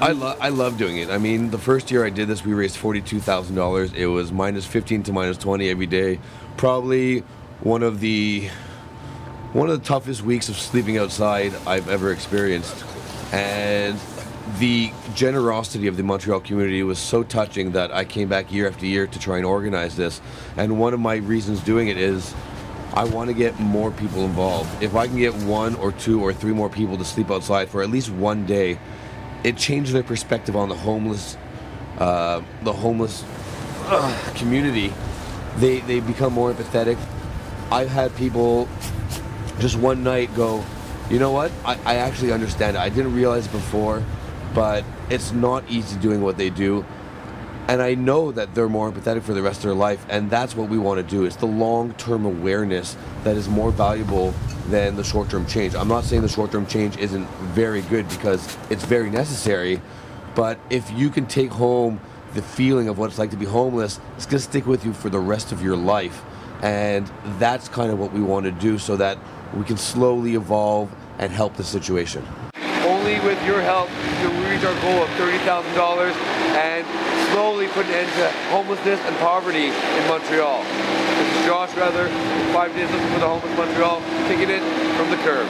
I love doing it. I mean, the first year I did this, we raised $42,000. It was minus 15 to minus 20 every day. Probably one of the toughest weeks of sleeping outside I've ever experienced. And the generosity of the Montreal community was so touching that I came back year after year to try and organize this. And one of my reasons doing it is I want to get more people involved. If I can get 1 or 2 or 3 more people to sleep outside for at least one day, it changes their perspective on the homeless community. They become more empathetic. I've had people just one night go, you know what, I actually understand it. I didn't realize it before, but it's not easy doing what they do. And I know that they're more empathetic for the rest of their life, and that's what we want to do. It's the long-term awareness that is more valuable than the short-term change. I'm not saying the short-term change isn't very good, because it's very necessary, but if you can take home the feeling of what it's like to be homeless, it's going to stick with you for the rest of your life. And that's kind of what we want to do, so that we can slowly evolve and help the situation. Only with your help can we reach our goal of $30,000 and slowly put an end to homelessness and poverty in Montreal. This is Josh Redler, 5 Days Looking for the Homeless Montreal, taking it from the curb.